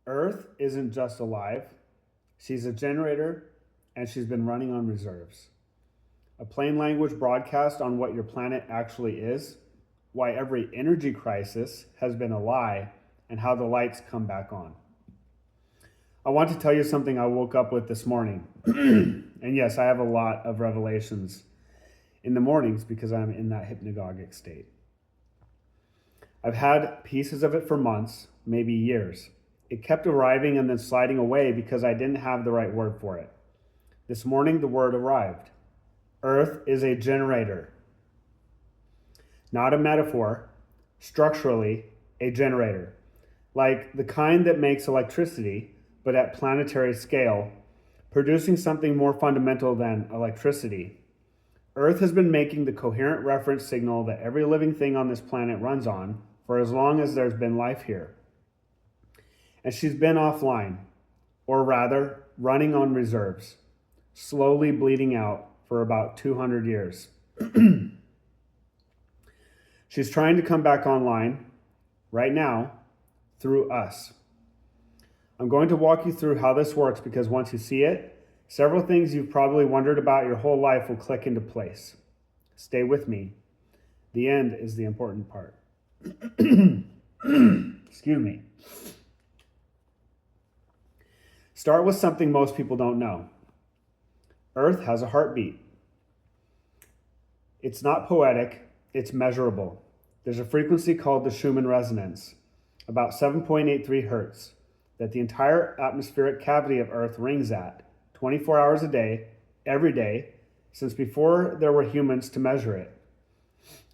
Earth isn't just alive, she's a generator and she's been running on reserves. A plain language broadcast on what your planet actually is, why every energy crisis has been a lie, and how the lights come back on. I want to tell you something I woke up with this morning. And yes, I have a lot of revelations in the mornings because I'm in that hypnagogic state. I've had pieces of it for months, maybe years. It kept arriving and then sliding away because I didn't have the right word for it. This morning, the word arrived. Earth is a generator. Not a metaphor, structurally, a generator. Like the kind that makes electricity, but at planetary scale, producing something more fundamental than electricity. Earth has been making the coherent reference signal that every living thing on this planet runs on for as long as there's been life here. And she's been offline, or rather, running on reserves, slowly bleeding out for about 200 years. She's trying to come back online right now through us. I'm going to walk you through how this works because once you see it, several things you've probably wondered about your whole life will click into place. Stay with me. The end is the important part. Excuse me. Start with something most people don't know. Earth has a heartbeat. It's not poetic, it's measurable. There's a frequency called the Schumann resonance, about 7.83 hertz, that the entire atmospheric cavity of Earth rings at 24 hours a day, every day, since before there were humans to measure it.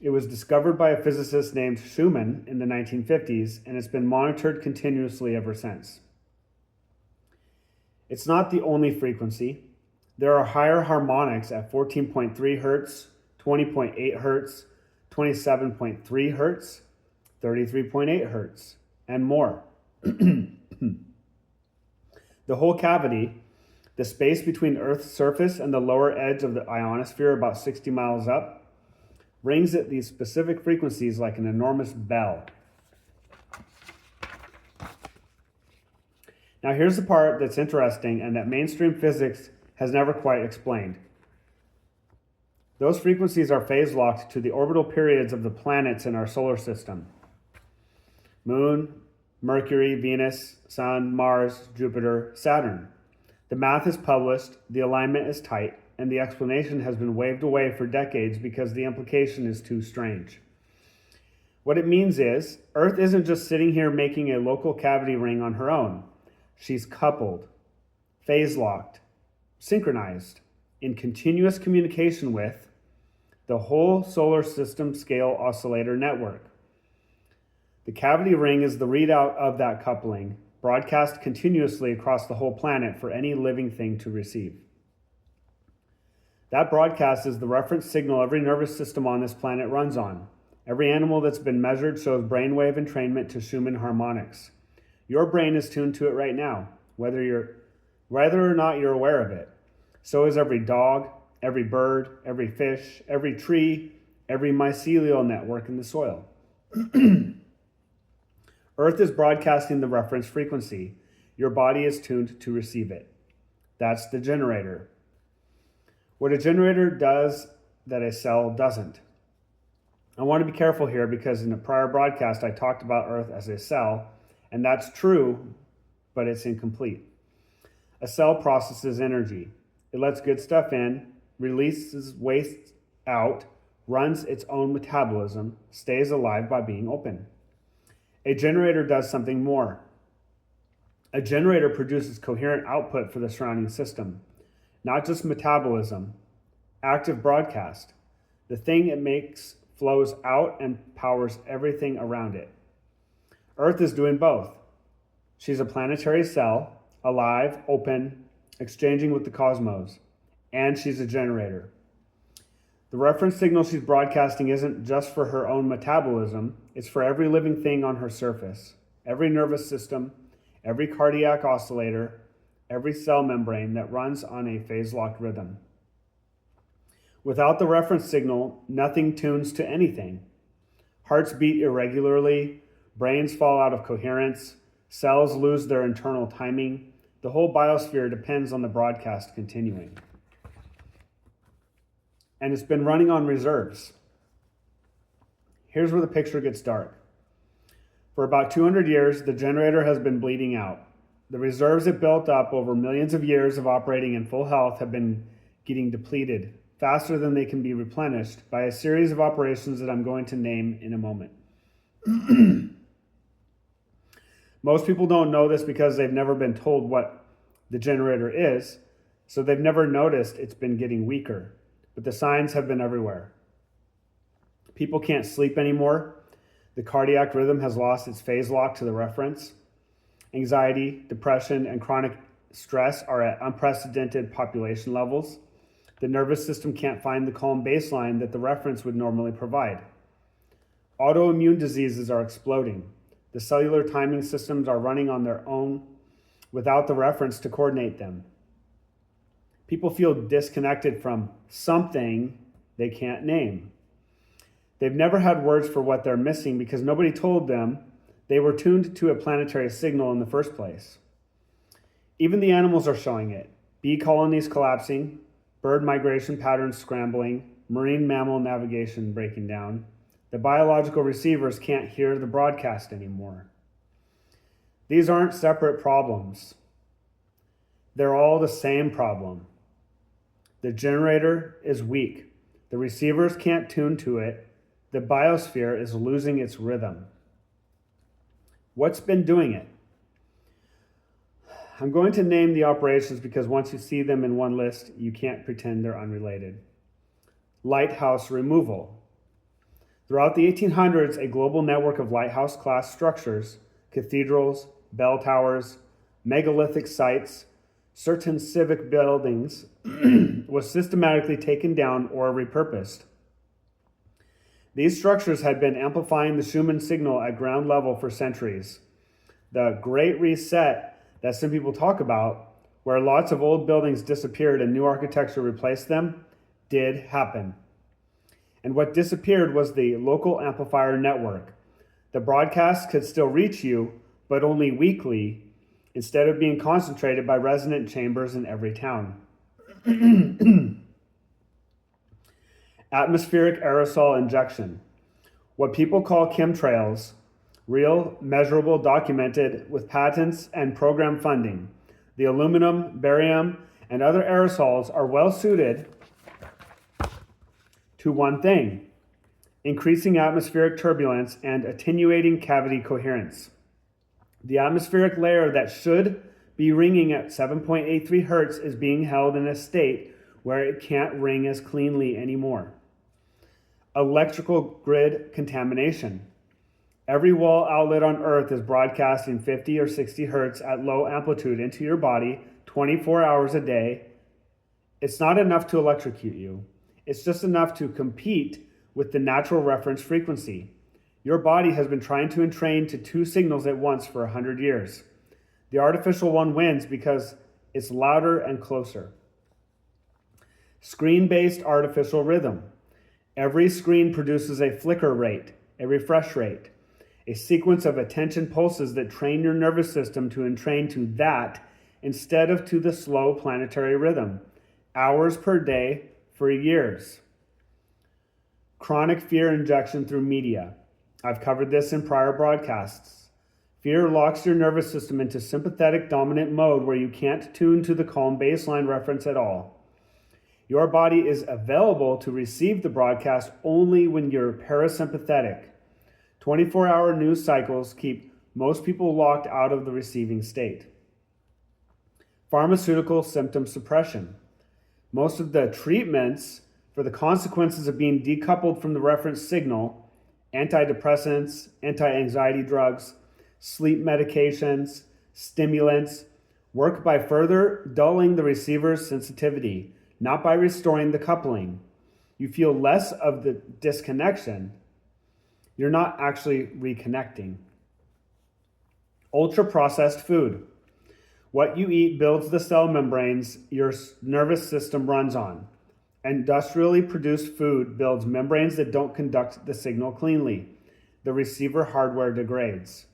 It was discovered by a physicist named Schumann in the 1950s, and it's been monitored continuously ever since. It's not the only frequency. There are higher harmonics at 14.3 hertz, 20.8 hertz, 27.3 hertz, 33.8 hertz, and more. The whole cavity, the space between Earth's surface and the lower edge of the ionosphere about 60 miles up, rings at these specific frequencies like an enormous bell. Now here's the part that's interesting and that mainstream physics has never quite explained. Those frequencies are phase locked to the orbital periods of the planets in our solar system. Moon, Mercury, Venus, Sun, Mars, Jupiter, Saturn. The math is published, the alignment is tight, and the explanation has been waved away for decades because the implication is too strange. What it means is, Earth isn't just sitting here making a local cavity ring on her own. She's coupled, phase-locked, synchronized, in continuous communication with the whole solar system scale oscillator network. The cavity ring is the readout of that coupling, broadcast continuously across the whole planet for any living thing to receive. That broadcast is the reference signal every nervous system on this planet runs on. Every animal that's been measured shows brainwave entrainment to Schumann harmonics. Your brain is tuned to it right now, whether or not you're aware of it. So is every dog, every bird, every fish, every tree, every mycelial network in the soil. Earth is broadcasting the reference frequency. Your body is tuned to receive it. That's the generator. What a generator does that a cell doesn't. I want to be careful here because in a prior broadcast I talked about Earth as a cell, and that's true, but it's incomplete. A cell processes energy. It lets good stuff in, releases waste out, runs its own metabolism, stays alive by being open. A generator does something more. A generator produces coherent output for the surrounding system, not just metabolism, active broadcast. The thing it makes flows out and powers everything around it. Earth is doing both. She's a planetary cell, alive, open, exchanging with the cosmos, and she's a generator. The reference signal she's broadcasting isn't just for her own metabolism, it's for every living thing on her surface, every nervous system, every cardiac oscillator, every cell membrane that runs on a phase-locked rhythm. Without the reference signal, nothing tunes to anything. Hearts beat irregularly, brains fall out of coherence, Cells lose their internal timing. The whole biosphere depends on the broadcast continuing. And it's been running on reserves. Here's where the picture gets dark. For about 200 years, the generator has been bleeding out. The reserves it built up over millions of years of operating in full health have been getting depleted faster than they can be replenished by a series of operations that I'm going to name in a moment. Most people don't know this because they've never been told what the generator is, so they've never noticed it's been getting weaker, but the signs have been everywhere. People can't sleep anymore. The cardiac rhythm has lost its phase lock to the reference. Anxiety, depression, and chronic stress are at unprecedented population levels. The nervous system can't find the calm baseline that the reference would normally provide. Autoimmune diseases are exploding. The cellular timing systems are running on their own without the reference to coordinate them. People feel disconnected from something they can't name. They've never had words for what they're missing because nobody told them they were tuned to a planetary signal in the first place. Even the animals are showing it. Bee colonies collapsing, bird migration patterns scrambling, marine mammal navigation breaking down. The biological receivers can't hear the broadcast anymore. These aren't separate problems. They're all the same problem. The generator is weak. The receivers can't tune to it. The biosphere is losing its rhythm. What's been doing it? I'm going to name the operations because once you see them in one list, you can't pretend they're unrelated. Lighthouse removal. Throughout the 1800s, a global network of lighthouse-class structures, cathedrals, bell towers, megalithic sites, certain civic buildings was systematically taken down or repurposed. These structures had been amplifying the Schumann signal at ground level for centuries. The Great Reset that some people talk about, where lots of old buildings disappeared and new architecture replaced them, did happen. And what disappeared was the local amplifier network. The broadcast could still reach you, but only weekly, instead of being concentrated by resonant chambers in every town. Atmospheric aerosol injection. What people call chemtrails, real, measurable, documented with patents and program funding. The aluminum, barium, and other aerosols are well suited to one thing: increasing atmospheric turbulence and attenuating cavity coherence. The atmospheric layer that should be ringing at 7.83 hertz is being held in a state where it can't ring as cleanly anymore. Electrical grid contamination. Every wall outlet on Earth is broadcasting 50 or 60 hertz at low amplitude into your body 24 hours a day. It's not enough to electrocute you. It's just enough to compete with the natural reference frequency. Your body has been trying to entrain to two signals at once for 100 years. The artificial one wins because it's louder and closer. Screen-based artificial rhythm. Every screen produces a flicker rate, a refresh rate, a sequence of attention pulses that train your nervous system to entrain to that instead of to the slow planetary rhythm, hours per day for years. Chronic fear injection through media. I've covered this in prior broadcasts. Fear locks your nervous system into sympathetic dominant mode where you can't tune to the calm baseline reference at all. Your body is available to receive the broadcast only when you're parasympathetic. 24-hour news cycles keep most people locked out of the receiving state. Pharmaceutical symptom suppression. Most of the treatments for the consequences of being decoupled from the reference signal, antidepressants, anti-anxiety drugs, sleep medications, stimulants, work by further dulling the receiver's sensitivity, not by restoring the coupling. You feel less of the disconnection. You're not actually reconnecting. Ultra-processed food. What you eat builds the cell membranes your nervous system runs on. Industrially produced food builds membranes that don't conduct the signal cleanly. The receiver hardware degrades.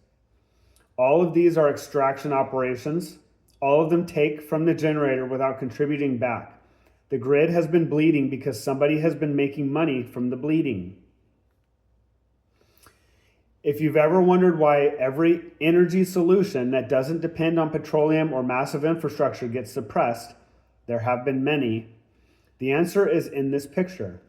All of these are extraction operations. All of them take from the generator without contributing back. The grid has been bleeding because somebody has been making money from the bleeding. If you've ever wondered why every energy solution that doesn't depend on petroleum or massive infrastructure gets suppressed, there have been many. The answer is in this picture.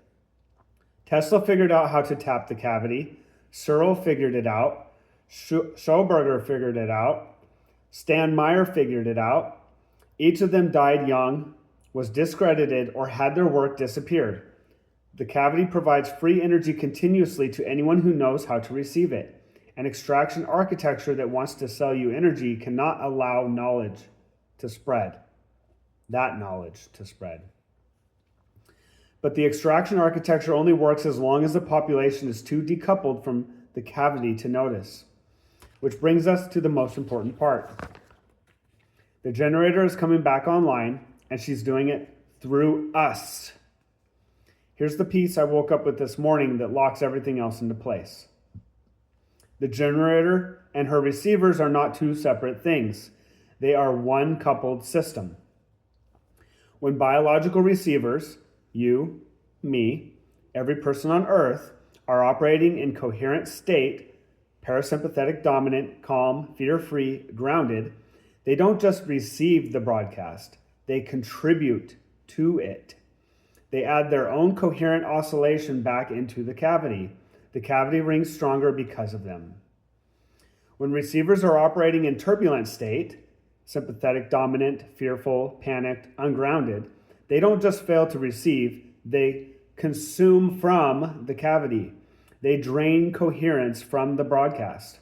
Tesla figured out how to tap the cavity. Searle figured it out. Schoberger figured it out. Stan Meyer figured it out. Each of them died young, was discredited, or had their work disappeared. The cavity provides free energy continuously to anyone who knows how to receive it. An extraction architecture that wants to sell you energy cannot allow knowledge to spread. That knowledge to spread. But the extraction architecture only works as long as the population is too decoupled from the cavity to notice. Which brings us to the most important part. The generator is coming back online, and she's doing it through us. Here's the piece I woke up with this morning that locks everything else into place. The generator and her receivers are not two separate things. They are one coupled system. When biological receivers, you, me, every person on Earth, are operating in coherent state, parasympathetic dominant, calm, fear-free, grounded, they don't just receive the broadcast, they contribute to it. They add their own coherent oscillation back into the cavity. The cavity rings stronger because of them. When receivers are operating in turbulent state, sympathetic dominant, fearful, panicked, ungrounded, they don't just fail to receive, they consume from the cavity. They drain coherence from the broadcast.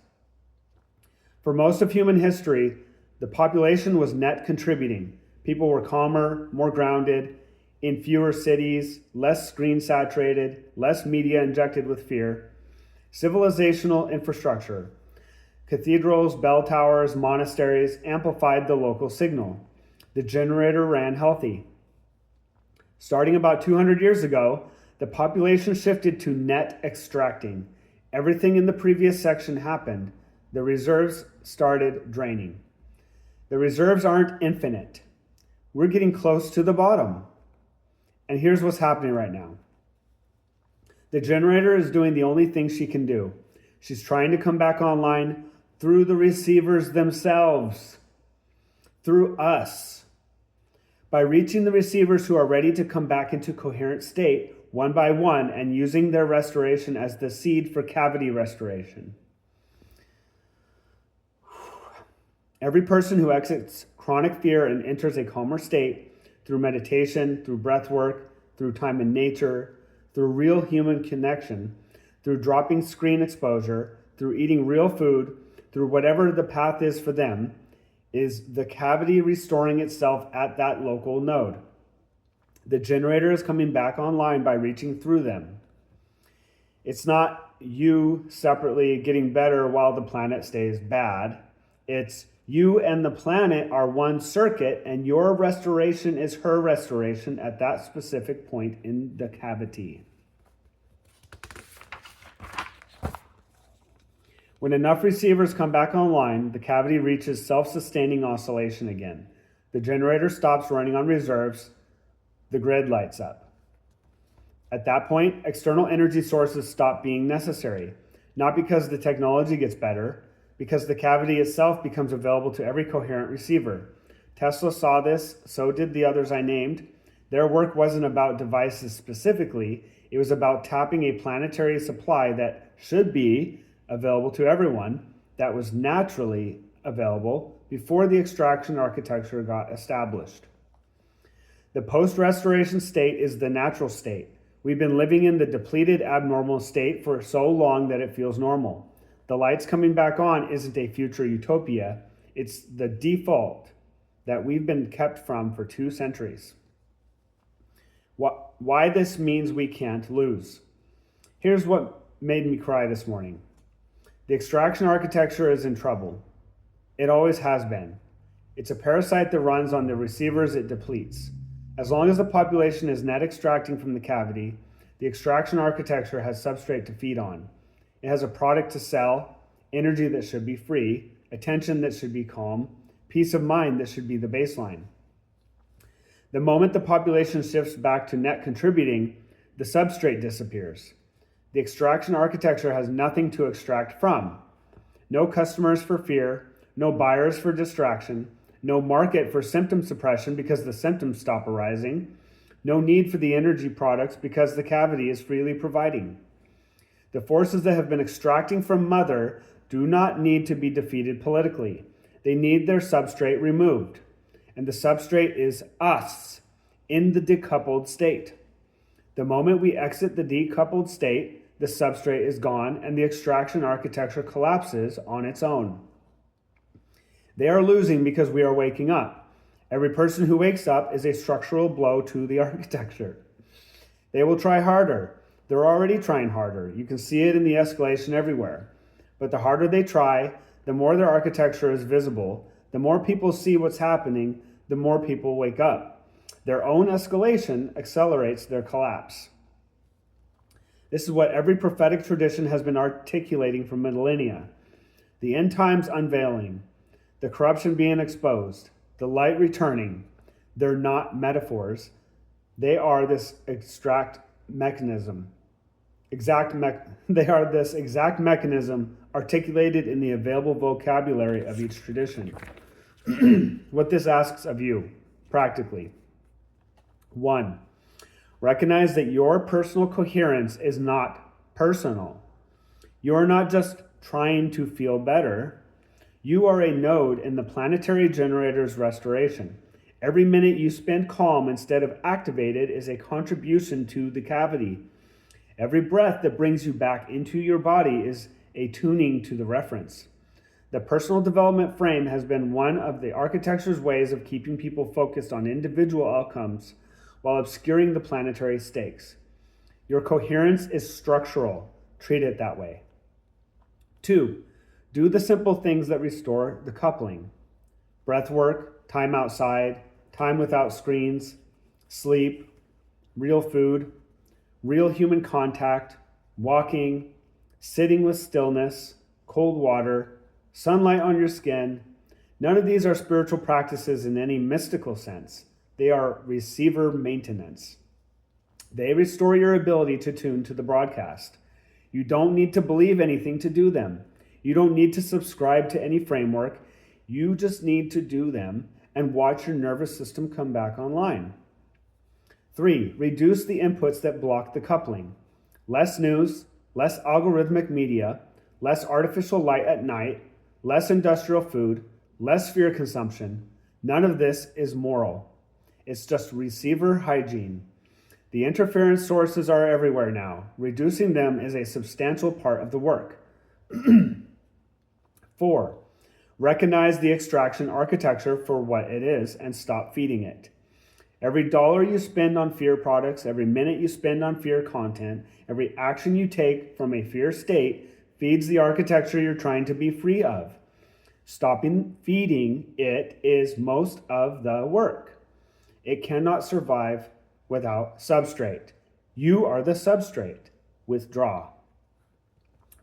For most of human history, the population was net contributing. People were calmer, more grounded, in fewer cities, less screen saturated, less media injected with fear. Civilizational infrastructure, cathedrals, bell towers, monasteries amplified the local signal. The generator ran healthy. Starting about 200 years ago, the population shifted to net extracting. Everything in the previous section happened. The reserves started draining. The reserves aren't infinite. We're getting close to the bottom. And here's what's happening right now. The generator is doing the only thing she can do. She's trying to come back online through the receivers themselves, through us. By reaching the receivers who are ready to come back into coherent state, one by one, and using their restoration as the seed for cavity restoration. Every person who exits chronic fear and enters a calmer state through meditation, through breath work, through time in nature, through real human connection, through dropping screen exposure, through eating real food, through whatever the path is for them, is the cavity restoring itself at that local node. The generator is coming back online by reaching through them. It's not you separately getting better while the planet stays bad. It's you and the planet are one circuit, and your restoration is her restoration at that specific point in the cavity. When enough receivers come back online, the cavity reaches self-sustaining oscillation again. The generator stops running on reserves. The grid lights up. At that point, external energy sources stop being necessary, not because the technology gets better, because the cavity itself becomes available to every coherent receiver. Tesla saw this, so did the others I named. Their work wasn't about devices specifically, it was about tapping a planetary supply that should be available to everyone, that was naturally available before the extraction architecture got established. The post-restoration state is the natural state. We've been living in the depleted abnormal state for so long that it feels normal. The lights coming back on isn't a future utopia. It's the default that we've been kept from for 2 centuries. Why this means we can't lose. Here's what made me cry this morning. The extraction architecture is in trouble. It always has been. It's a parasite that runs on the receivers it depletes. As long as the population is net extracting from the cavity, the extraction architecture has substrate to feed on. It has a product to sell, energy that should be free, attention that should be calm, peace of mind that should be the baseline. The moment the population shifts back to net contributing, the substrate disappears. The extraction architecture has nothing to extract from. No customers for fear, no buyers for distraction, no market for symptom suppression because the symptoms stop arising, no need for the energy products because the cavity is freely providing. The forces that have been extracting from Mother do not need to be defeated politically. They need their substrate removed. And the substrate is us in the decoupled state. The moment we exit the decoupled state, the substrate is gone and the extraction architecture collapses on its own. They are losing because we are waking up. Every person who wakes up is a structural blow to the architecture. They will try harder. They're already trying harder. You can see it in the escalation everywhere. But the harder they try, the more their architecture is visible, the more people see what's happening, the more people wake up. Their own escalation accelerates their collapse. This is what every prophetic tradition has been articulating for millennia. The end times unveiling, the corruption being exposed, the light returning. They're not metaphors. They are this exact mechanism articulated in the available vocabulary of each tradition. What this asks of you, practically. 1. Recognize that your personal coherence is not personal. You are not just trying to feel better. You are a node in the planetary generator's restoration. Every minute you spend calm instead of activated is a contribution to the cavity. Every breath that brings you back into your body is a tuning to the reference. The personal development frame has been one of the architecture's ways of keeping people focused on individual outcomes while obscuring the planetary stakes. Your coherence is structural. Treat it that way. 2. Do the simple things that restore the coupling. Breath work, time outside, time without screens, sleep, real food, real human contact, walking, sitting with stillness, cold water, sunlight on your skin. None of these are spiritual practices in any mystical sense. They are receiver maintenance. They restore your ability to tune to the broadcast. You don't need to believe anything to do them. You don't need to subscribe to any framework. You just need to do them and watch your nervous system come back online. 3. Reduce the inputs that block the coupling. Less news, less algorithmic media, less artificial light at night, less industrial food, less fear consumption. None of this is moral. It's just receiver hygiene. The interference sources are everywhere now. Reducing them is a substantial part of the work. 4. Recognize the extraction architecture for what it is and stop feeding it. Every dollar you spend on fear products, every minute you spend on fear content, every action you take from a fear state feeds the architecture you're trying to be free of. Stopping feeding it is most of the work. It cannot survive without substrate. You are the substrate. Withdraw.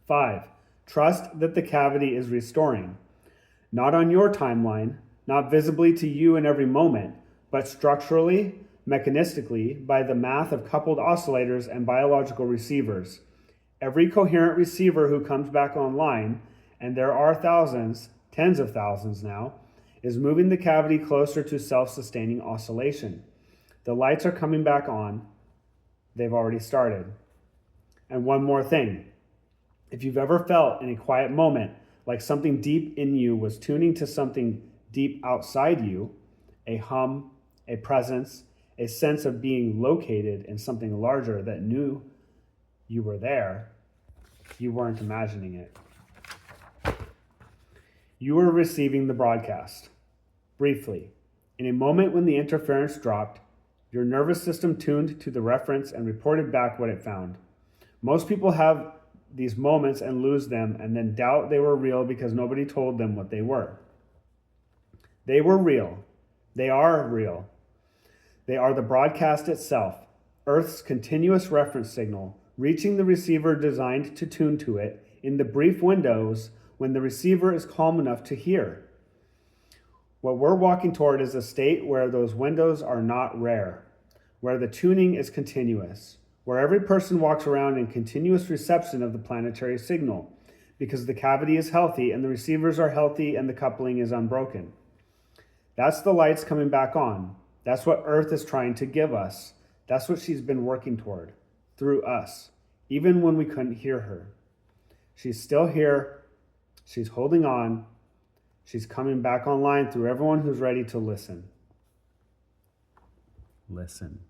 5. Trust that the cavity is restoring. Not on your timeline, not visibly to you in every moment, but structurally, mechanistically, by the math of coupled oscillators and biological receivers. Every coherent receiver who comes back online, and there are thousands, tens of thousands now, is moving the cavity closer to self-sustaining oscillation. The lights are coming back on. They've already started. And one more thing. If you've ever felt in a quiet moment like something deep in you was tuning to something deep outside you, a hum, a presence, a sense of being located in something larger that knew you were there, you weren't imagining it. You were receiving the broadcast. Briefly, in a moment when the interference dropped, your nervous system tuned to the reference and reported back what it found. Most people have these moments and lose them and then doubt they were real because nobody told them what they were. They were real. They are real. They are the broadcast itself, Earth's continuous reference signal, reaching the receiver designed to tune to it in the brief windows when the receiver is calm enough to hear. What we're walking toward is a state where those windows are not rare, where the tuning is continuous, where every person walks around in continuous reception of the planetary signal, because the cavity is healthy and the receivers are healthy and the coupling is unbroken. That's the lights coming back on. That's what Earth is trying to give us. That's what she's been working toward, through us, even when we couldn't hear her. She's still here. She's holding on. She's coming back online through everyone who's ready to listen. Listen.